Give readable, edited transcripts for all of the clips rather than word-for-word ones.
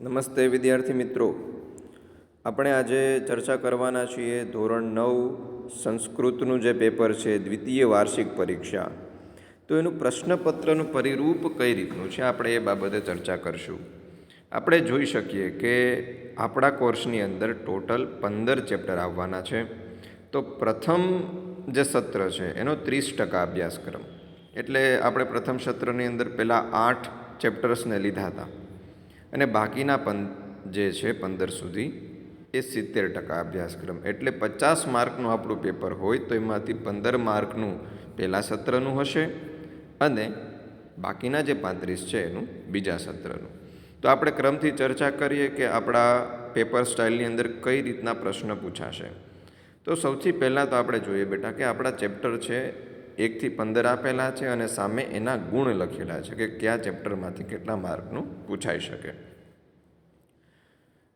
નમસ્તે વિદ્યાર્થી મિત્રો, આપણે આજે ચર્ચા કરવાના છીએ ધોરણ 9 સંસ્કૃતનું જે પેપર છે દ્વિતીય વાર્ષિક પરીક્ષા. તો એનું પ્રશ્નપત્રનું પરિરૂપ કઈ રીતનું છે આપણે એ બાબતે ચર્ચા કરશું. આપણે જોઈ શકીએ કે આપણા કોર્સની અંદર ટોટલ 15 ચેપ્ટર આવવાના છે. તો પ્રથમ જે સત્ર છે એનો 30% અભ્યાસક્રમ, એટલે આપણે પ્રથમ સત્રની અંદર પહેલાં 8 ચેપ્ટર્સને લીધા હતા અને બાકીના જે છે 15 સુધી એ 70% અભ્યાસક્રમ, એટલે 50 માર્કનું આપણું પેપર હોય તો એમાંથી 15 માર્કનું પહેલાં સત્રનું હશે અને બાકીના જે 35 છે એનું બીજા સત્રનું. તો આપણે ક્રમથી ચર્ચા કરીએ કે આપણા પેપર સ્ટાઇલની અંદર કઈ રીતના પ્રશ્ન પૂછાશે. તો સૌથી પહેલાં તો આપણે જોઈએ બેટા કે આપણા ચેપ્ટર છે 1 થી 15 આપેલા છે અને સામે એના ગુણ લખેલા છે કે કયા ચેપ્ટરમાંથી કેટલા માર્કનું પૂછાઈ શકે.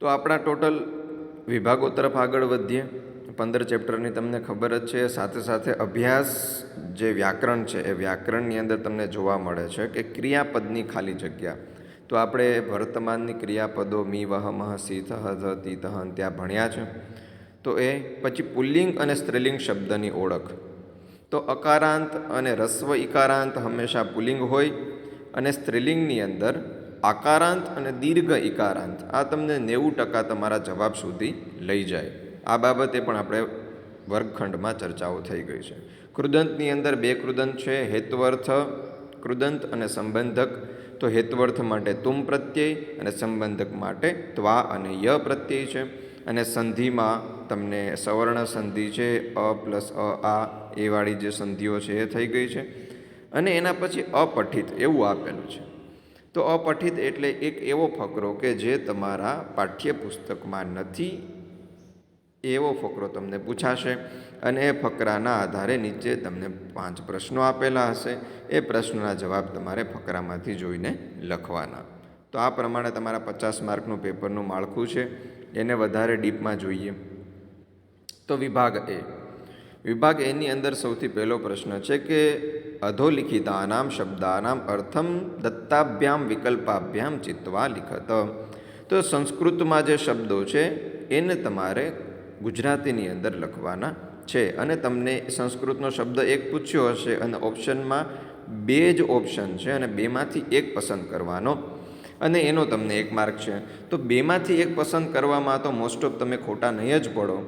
તો આપણા ટોટલ વિભાગો તરફ આગળ વધીએ. 15 ચેપ્ટરની તમને ખબર જ છે. સાથે સાથે અભ્યાસ જે વ્યાકરણ છે એ વ્યાકરણની અંદર તમને જોવા મળે છે કે ક્રિયાપદની ખાલી જગ્યા. તો આપણે વર્તમાનની ક્રિયાપદો મી વહ મહ સી થહ ધ તી તહ ત્યાં ભણ્યા છે. તો એ પછી પુલ્લિંગ અને સ્ત્રીલિંગ શબ્દની ઓળખ. તો અકારાંત અને રસ્વ ઇકારાંત હંમેશા પુલ્લિંગ હોય અને સ્ત્રીલિંગની અંદર આકારાંત અને દીર્ઘ ઇકારાંત આ તમને 90% તમારા જવાબ સુધી લઈ જાય. આ બાબતે પણ આપણે વર્ગખંડમાં ચર્ચાઓ થઈ ગઈ છે. કૃદંતની અંદર 2 કૃદંત છે, હેત્વર્થ કૃદંત અને સંબંધક. તો હેત્વર્થ માટે તુમ પ્રત્યય અને સંબંધક માટે ત્વા અને ય પ્રત્યય છે. અને સંધિમાં તમને સવર્ણ સંધિ છે, અ પ્લસ આ એ વાળી જે સંધિઓ છે એ થઈ ગઈ છે. અને એના પછી અપઠિત એવું આપેલું છે. તો અપઠિત એટલે એક એવો ફકરો કે જે તમારા પાઠ્યપુસ્તકમાં નથી, એવો ફકરો તમને પૂછાશે અને એ ફકરાના આધારે નીચે તમને 5 પ્રશ્નો આપેલા હશે. એ પ્રશ્નના જવાબ તમારે ફકરામાંથી જોઈને લખવાના. તો આ પ્રમાણે તમારા 50 માર્કનું પેપરનું માળખું છે. એને વધારે ડીપમાં જોઈએ તો વિભાગ એ. વિભાગ એની અંદર સૌથી પહેલો પ્રશ્ન છે કે અધોલિખિતાનામ શબ્દાનામ અર્થમ દત્તાભ્યામ વિકલ્પાભ્યામ ચિત્વા લિખત. તો સંસ્કૃતમાં જે શબ્દો છે એને તમારે ગુજરાતીની અંદર લખવાના છે. અને તમને સંસ્કૃતનો શબ્દ એક પૂછ્યો હશે અને ઓપ્શનમાં 2 જ ઓપ્શન છે અને 2માંથી 1 પસંદ કરવાનો અને એનો તમને 1 માર્ક છે. તો 2માંથી 1 પસંદ કરવામાં તો મોસ્ટ ઓફ તમે ખોટા નહીં જ પડો.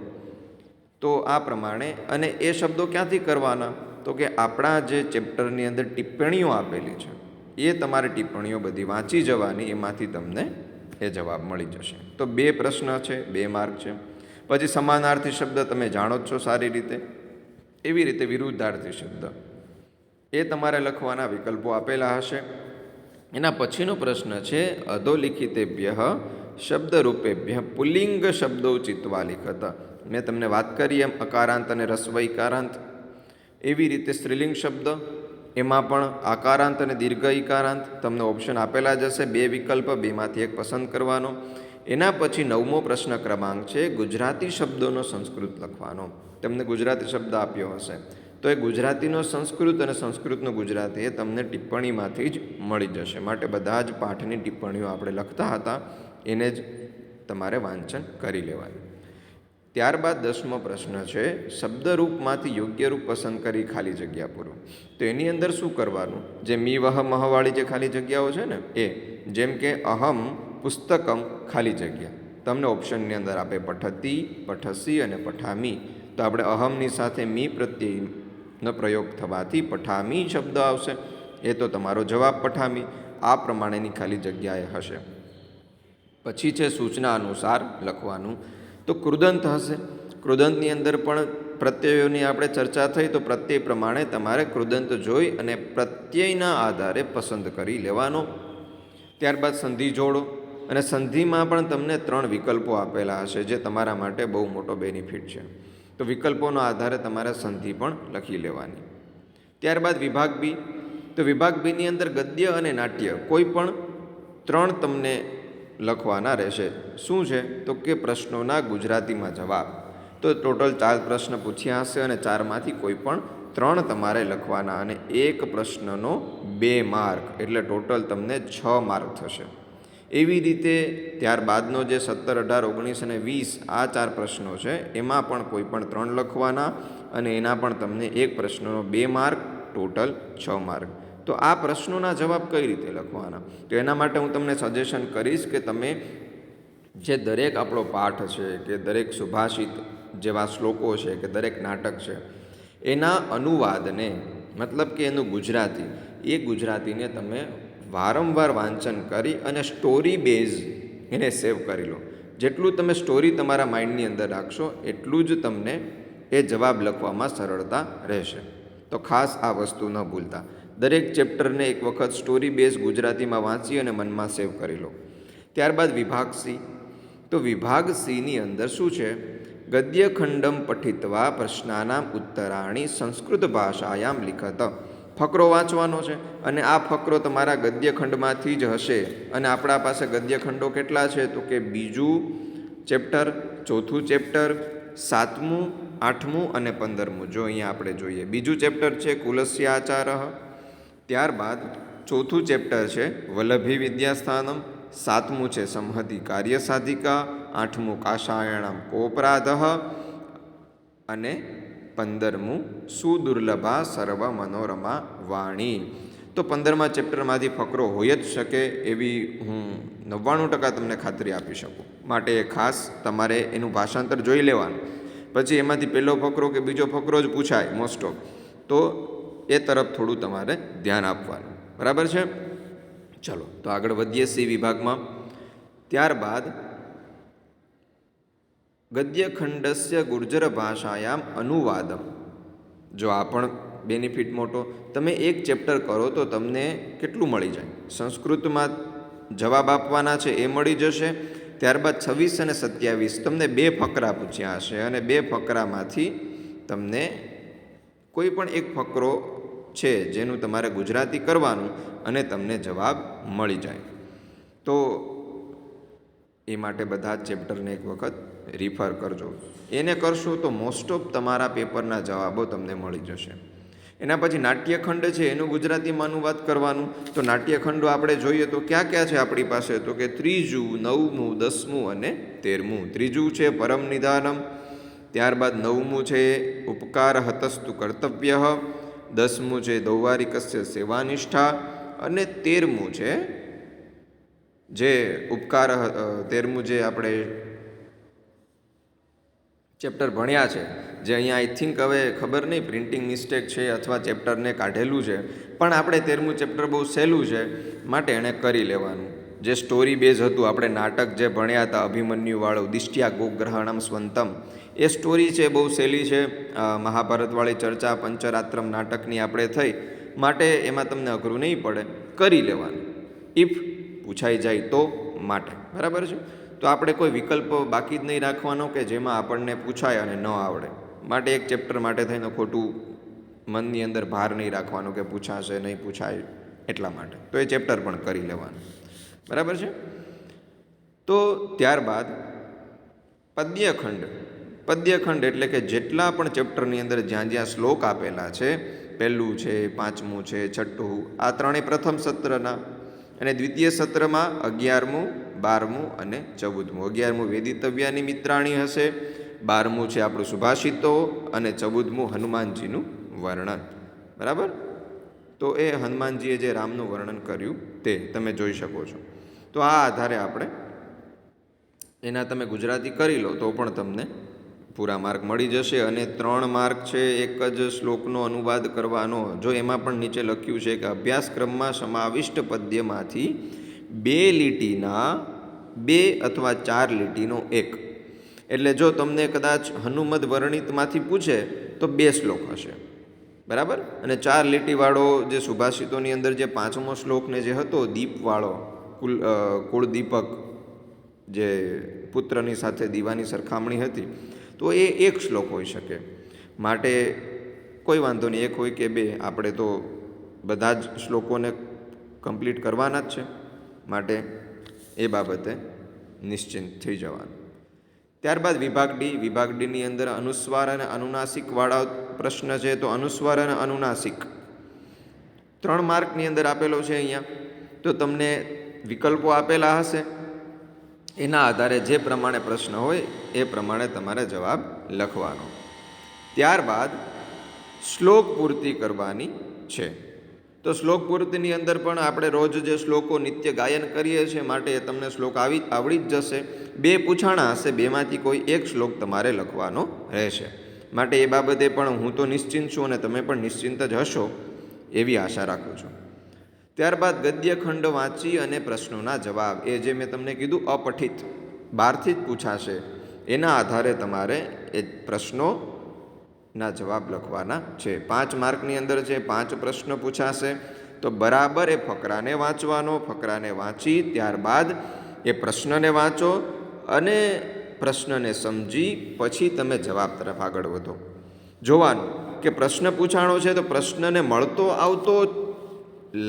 તો આ પ્રમાણે અને એ શબ્દો ક્યાંથી કરવાના? તો કે આપણા જે ચેપ્ટરની અંદર ટિપ્પણીઓ આપેલી છે એ તમારે ટિપ્પણીઓ બધી વાંચી જવાની, એમાંથી તમને એ જવાબ મળી જશે. તો 2 પ્રશ્ન છે, 2 માર્ક છે. પછી સમાનાર્થી શબ્દ તમે જાણો જ છો સારી રીતે. એવી રીતે વિરુદ્ધાર્થી શબ્દ એ તમારે લખવાના, વિકલ્પો આપેલા હશે. એના પછીનો પ્રશ્ન છે અધોલિખિતેભ્ય શબ્દરૂપેભ્ય પુલ્લિંગ શબ્દો ચિત્વા લિખત. મેં તમને વાત કરી એમ અકારાંત અને રસ્વ ઇકારાંત. એવી રીતે સ્ત્રીલિંગ શબ્દ એમાં પણ આકારાંત અને દીર્ઘ ઇકારાંત તમને ઓપ્શન આપેલા જ હશે. 2 વિકલ્પ, 2માંથી 1 પસંદ કરવાનો. એના પછી 9મો પ્રશ્ન ક્રમાંક છે ગુજરાતી શબ્દોનો સંસ્કૃત લખવાનો. તમને ગુજરાતી શબ્દ આપ્યો હશે તો એ ગુજરાતીનો સંસ્કૃત અને સંસ્કૃતનો ગુજરાતી એ તમને ટિપ્પણીમાંથી જ મળી જશે. માટે બધા જ પાઠની ટિપ્પણીઓ આપણે લખતા હતા એને જ તમારે વાંચન કરી લેવાનું. ત્યારબાદ 10મો પ્રશ્ન છે શબ્દરૂપમાંથી યોગ્ય રૂપ પસંદ કરી ખાલી જગ્યા પૂરો. તો એની અંદર શું કરવાનું? જે મી વહ મહવાળી જે ખાલી જગ્યાઓ છે ને એ, જેમ કે અહમ પુસ્તકમ ખાલી જગ્યા તમને ઓપ્શનની અંદર આપે પઠતી, પઠસી અને પઠામી. તો આપણે અહમની સાથે મી પ્રત્યયનો પ્રયોગ થવાથી પઠામી શબ્દ આવશે. એ તો તમારો જવાબ પઠામી. આ પ્રમાણેની ખાલી જગ્યાએ હશે. પછી છે સૂચના અનુસાર લખવાનું. તો કૃદંત હશે. કૃદંતની અંદર પણ પ્રત્યયોની આપણે ચર્ચા થઈ. તો પ્રત્યય પ્રમાણે તમારે કૃદંત જોઈ અને પ્રત્યયના આધારે પસંદ કરી લેવાનો. ત્યારબાદ સંધિ જોડો અને સંધિમાં પણ તમને 3 વિકલ્પો આપેલા હશે જે તમારા માટે બહુ મોટો બેનિફિટ છે. તો વિકલ્પોના આધારે તમારે સંધિ પણ લખી લેવાની. ત્યારબાદ વિભાગ બી. તો વિભાગ બીની અંદર ગદ્ય અને નાટ્ય કોઈ પણ 3 તમને લખવાના રહેશે. શું છે? તો કે પ્રશ્નોના ગુજરાતીમાં જવાબ. તો ટોટલ 4 પ્રશ્ન પૂછ્યા હશે અને 4માંથી કોઈ પણ 3 તમારે લખવાના અને 1 પ્રશ્નનો 2 માર્ક, એટલે ટોટલ તમને 6 માર્ક થશે. એવી રીતે ત્યારબાદનો જે 17, 18, 19 અને 20 આ 4 પ્રશ્નો છે એમાં પણ કોઈ પણ 3 લખવાના અને એના પણ તમને એક પ્રશ્નનો 2 માર્ક, ટોટલ 6 માર્ક. તો આ પ્રશ્નોના જવાબ કઈ રીતે લખવાના? તો એના માટે હું તમને સજેશન કરીશ કે તમે જે દરેક આપણો પાઠ છે કે દરેક સુભાષિત જેવા શ્લોકો છે કે દરેક નાટક છે એના અનુવાદને, મતલબ કે એનું ગુજરાતી, એ ગુજરાતીને તમે વારંવાર વાંચન કરી અને સ્ટોરી બેઝ એને સેવ કરી લો. જેટલું તમે સ્ટોરી તમારા માઇન્ડની અંદર રાખશો એટલું જ તમને એ જવાબ લખવામાં સરળતા રહેશે. તો ખાસ આ વસ્તુ ન ભૂલતા. દરેક ચેપ્ટરને એક વખત સ્ટોરી બેઝ ગુજરાતીમાં વાંચી અને મનમાં સેવ કરી લો. ત્યારબાદ વિભાગ સી. તો વિભાગ સીની અંદર શું છે? ગદ્યખંડમ પઠિત્વા પ્રશ્નાનામ ઉત્તરાણી સંસ્કૃત ભાષાયામ લિખત. ફકરો વાંચવાનો છે અને આ ફકરો તમારા ગદ્યખંડમાંથી જ હશે. અને આપણા પાસે ગદ્યખંડો કેટલા છે? તો કે બીજું ચેપ્ટર, ચોથું ચેપ્ટર, 7મું, 8મું અને 15મું. જો અહીંયા આપણે જોઈએ, બીજું ચેપ્ટર છે કુલસ્ય આચારઃ, ત્યારબાદ ચોથું ચેપ્ટર છે વલ્લભી વિદ્યાસ્થાનમ, 7મું છે સંહતિ કાર્ય સાધિકા, 8મું કાષાયણમ કોપરાધઃ અને 15મું સુદુર્લભા સર્વ મનોરમા વાણી. તો 15મા ચેપ્ટરમાંથી ફકરો હોય જ શકે એવી હું 99% તમને ખાતરી આપી શકું. માટે ખાસ તમારે એનું ભાષાંતર જોઈ લેવાનું. પછી એમાંથી પહેલો ફકરો કે બીજો ફકરો જ પૂછાય મોસ્ટ ઓફ, તો એ તરફ થોડું તમારે ધ્યાન આપવાનું. બરાબર છે? ચલો તો આગળ વધીએ સી વિભાગમાં. ત્યારબાદ ગદ્યખંડસ્ય ગુર્જર ભાષાયામ અનુવાદમ. જો આ પણ બેનિફિટ મોટો. તમે એક ચેપ્ટર કરો તો તમને કેટલું મળી જાય? સંસ્કૃતમાં જવાબ આપવાના છે એ મળી જશે. ત્યારબાદ 26 અને 27 તમને 2 ફકરા પૂછ્યા હશે અને 2 ફકરામાંથી તમને કોઈ પણ એક ફકરો છે જેનું તમારે ગુજરાતી કરવાનું અને તમને જવાબ મળી જાય. તો એ માટે બધા જ ચેપ્ટરને એક વખત રિફર કરજો. એને કરશો તો મોસ્ટ ઓફ તમારા પેપરના જવાબો તમને મળી જશે. એના પછી નાટ્યખંડ છે એનું ગુજરાતીમાં અનુવાદ કરવાનું. તો નાટ્યખંડો આપણે જોઈએ તો ક્યાં ક્યાં છે આપણી પાસે? તો કે 3જું, 9મું, 10મું અને 13મું. 3જું છે પરમ નિધાનમ, ત્યારબાદ 9મું છે ઉપકાર હતસ્તુ કર્તવ્ય, 10મું છે દૌવારિકસ્ય સેવાનિષ્ઠા અને 13મું છે જે ઉપકાર, 13મું જે આપણે ચેપ્ટર ભણ્યા છે, જે અહીંયા આઈ થિંક હવે ખબર નહીં પ્રિન્ટિંગ મિસ્ટેક છે અથવા ચેપ્ટરને કાઢેલું છે, પણ આપણે 13મું ચેપ્ટર બહુ સહેલું છે માટે એણે કરી લેવાનું. જે સ્ટોરી બેઝ હતું, આપણે નાટક જે ભણ્યા હતા અભિમન્યુવાળું, દિષ્ટ્યા ગોગ્રહણમ સ્વંતમ, એ સ્ટોરી છે બહુ સહેલી છે. મહાભારતવાળી ચર્ચા પંચરાત્રમ નાટકની આપણે થઈ, માટે એમાં તમને અઘરું નહીં પડે, કરી લેવાનું. ઇફ પૂછાઈ જાય તો માટે. બરાબર છે? તો આપણે કોઈ વિકલ્પ બાકી જ નહીં રાખવાનો કે જેમાં આપણને પૂછાય અને ન આવડે. માટે એક ચેપ્ટર માટે થઈને ખોટું મનની અંદર ભાર નહીં રાખવાનો કે પૂછાશે નહીં પૂછાય એટલા માટે. તો એ ચેપ્ટર પણ કરી લેવાનું. બરાબર છે? તો ત્યારબાદ પદ્યખંડ. પદ્યખંડ એટલે કે જેટલા પણ ચેપ્ટરની અંદર જ્યાં જ્યાં શ્લોક આપેલા છે, 1લું છે, 5મું છે, 6ઠું, આ ત્રણેય પ્રથમ સત્રના, અને દ્વિતીય સત્રમાં 11મું, 12મું અને 14મું. 11મું વેદિતવ્યાની મિત્રાણી હશે, 12મું છે આપણું સુભાષિતો અને 14મું હનુમાનજીનું વર્ણન. બરાબર? તો એ હનુમાનજીએ જે રામનું વર્ણન કર્યું તે તમે જોઈ શકો છો. તો આ આધારે આપણે એના તમે ગુજરાતી કરી લો તો પણ તમને પૂરા માર્ક મળી જશે. અને 3 માર્ક છે એક જ શ્લોકનો અનુવાદ કરવાનો. જો એમાં પણ નીચે લખ્યું છે કે અભ્યાસક્રમમાં સમાવિષ્ટ પદ્યમાંથી 2 લીટીના 2 અથવા 4 લીટીનો 1. એટલે જો તમને કદાચ હનુમદ વર્ણિતમાંથી પૂછે તો 2 શ્લોક હશે. બરાબર? અને 4 લીટીવાળો જે સુભાષિતોની અંદર જે 5મો શ્લોકને જે હતો દીપવાળો, કુળદીપક, જે પુત્રની સાથે દીવાની સરખામણી હતી, તો એ 1 શ્લોક હોઈ શકે. માટે કોઈ વાંધો નહીં, 1 હોય કે 2, આપણે તો બધા જ શ્લોકોને કમ્પ્લીટ કરવાના જ છે. માટે એ બાબતે નિશ્ચિંત થઈ જવાનું. ત્યારબાદ વિભાગ ડી. વિભાગ ડીની અંદર અનુસ્વાર અને અનુનાસિકવાળા પ્રશ્ન છે. તો અનુસ્વાર અને અનુનાસિક 3 માર્કની અંદર આપેલો છે અહીંયા. તો તમને વિકલ્પો આપેલા હશે, એના આધારે જે પ્રમાણે પ્રશ્ન હોય એ પ્રમાણે તમારે જવાબ લખવાનો. ત્યારબાદ શ્લોક પૂર્તિ કરવાની છે. તો શ્લોક પૂર્તિની અંદર પણ આપણે રોજ જે શ્લોકો નિત્ય ગાયન કરીએ છીએ માટે એ તમને શ્લોક આવડી જ જશે. 2 પૂછાણા હશે, 2માંથી કોઈ એક શ્લોક તમારે લખવાનો રહેશે. માટે એ બાબતે પણ હું તો નિશ્ચિંત છું અને તમે પણ નિશ્ચિંત જ હશો એવી આશા રાખું છું. ત્યારબાદ ગદ્યખંડ વાંચી અને પ્રશ્નોના જવાબ, એ જે મેં તમને કીધું અપઠિત બહારથી જ પૂછાશે, એના આધારે તમારે એ પ્રશ્નોના જવાબ લખવાના છે. 5 માર્કની અંદર છે, 5 પ્રશ્ન પૂછાશે. તો બરાબર એ ફકરાને વાંચવાનો, ફકરાને વાંચી ત્યારબાદ એ પ્રશ્નને વાંચો અને પ્રશ્નને સમજી પછી તમે જવાબ તરફ આગળ વધો. જોવાનું કે પ્રશ્ન પૂછાણો છે તો પ્રશ્નને મળતો આવતો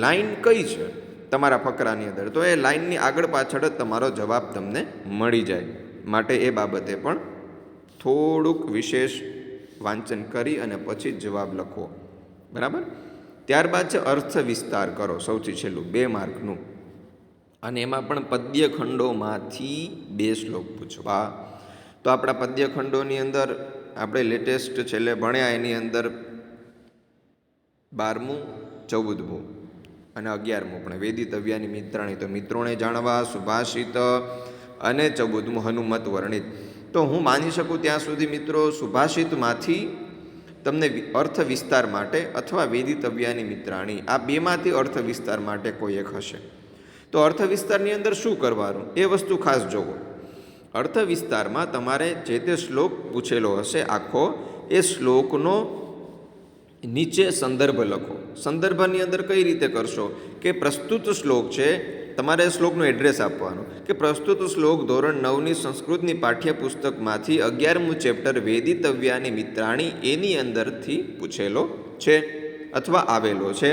લાઈન કઈ છે તમારા ફકરાની અંદર, તો એ લાઈનની આગળ પાછળ જ તમારો જવાબ તમને મળી જાય. માટે એ બાબતે પણ થોડુંક વિશેષ વાંચન કરી અને પછી જ જવાબ લખવો. બરાબર. ત્યારબાદ છે અર્થ વિસ્તાર કરો, સૌથી છેલ્લું 2 માર્કનું, અને એમાં પણ પદ્યખંડોમાંથી 2 શ્લોક પૂછવા. તો આપણા પદ્યખંડોની અંદર આપણે લેટેસ્ટ છેલ્લે ભણ્યા એની અંદર 12મું, 14મું અને 11મું પણ વેદિતવ્યાની મિત્રાણી, તો મિત્રોને જાણવા, સુભાષિત અને 14મું હનુમત વર્ણિત. તો હું માની શકું ત્યાં સુધી મિત્રો સુભાષિતમાંથી તમને અર્થ વિસ્તાર માટે અથવા વેદિતવ્યાની મિત્રાણી, આ 2માંથી અર્થ વિસ્તાર માટે કોઈ એક હશે. તો અર્થ વિસ્તારની અંદર શું કરવાનું એ વસ્તુ ખાસ જોવો. અર્થ વિસ્તારમાં તમારે જે તે શ્લોક પૂછેલો હશે આખો, એ શ્લોકનો નીચે સંદર્ભ લખો. સંદર્ભની અંદર કઈ રીતે કરશો કે પ્રસ્તુત શ્લોક છે, તમારે શ્લોકનું એડ્રેસ આપવાનું કે પ્રસ્તુત શ્લોક ધોરણ 9ની સંસ્કૃતની પાઠ્યપુસ્તકમાંથી 11મું ચેપ્ટર વેદિતવ્યાની મિત્રાણી એની અંદરથી પૂછેલો છે અથવા આવેલો છે.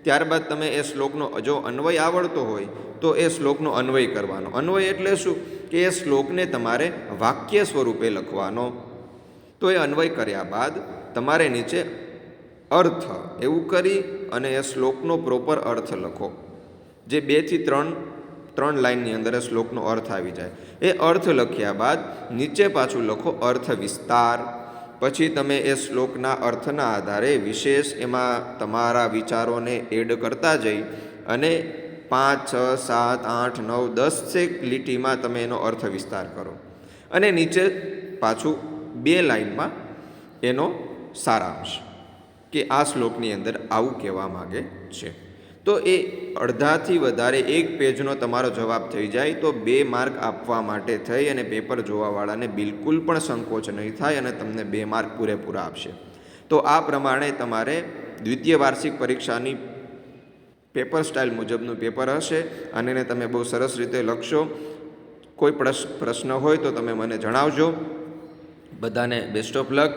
ત્યારબાદ તમે એ શ્લોકનો જો અન્વય આવડતો હોય તો એ શ્લોકનો અન્વય કરવાનો. અન્વય એટલે શું કે એ શ્લોકને તમારે વાક્ય સ્વરૂપે લખવાનો. તો એ અન્વય કર્યા બાદ તમારે નીચે અર્થ એવું કરી અને એ શ્લોકનો પ્રોપર અર્થ લખો. જે 2 થી 3 લાઇનની અંદર એ શ્લોકનો અર્થ આવી જાય. એ અર્થ લખ્યા બાદ નીચે પાછું લખો અર્થ વિસ્તાર. પછી તમે એ શ્લોકના અર્થના આધારે વિશેષ એમાં તમારા વિચારોને એડ કરતા જઈ અને 5, 6, 7, 8, 9, 10 લીટીમાં તમે એનો અર્થ વિસ્તાર કરો અને નીચે પાછું 2 લાઇનમાં એનો સારાંશ કે આ શ્લોકની અંદર આવું કહેવા માગે છે. તો એ અડધાથી વધારે 1 પેજનો તમારો જવાબ થઈ જાય તો 2 માર્ક આપવા માટે થઈ અને પેપર જોવાવાળાને બિલકુલ પણ સંકોચ નહીં થાય અને તમને 2 માર્ક પૂરેપૂરા આપશે. તો આ પ્રમાણે તમારે દ્વિતીય વાર્ષિક પરીક્ષાની પેપર સ્ટાઇલ મુજબનું પેપર હશે અને એને તમે બહુ સરસ રીતે લખશો. કોઈ પ્રશ્ન હોય તો તમે મને જણાવજો. બધાને બેસ્ટ ઓફ લક.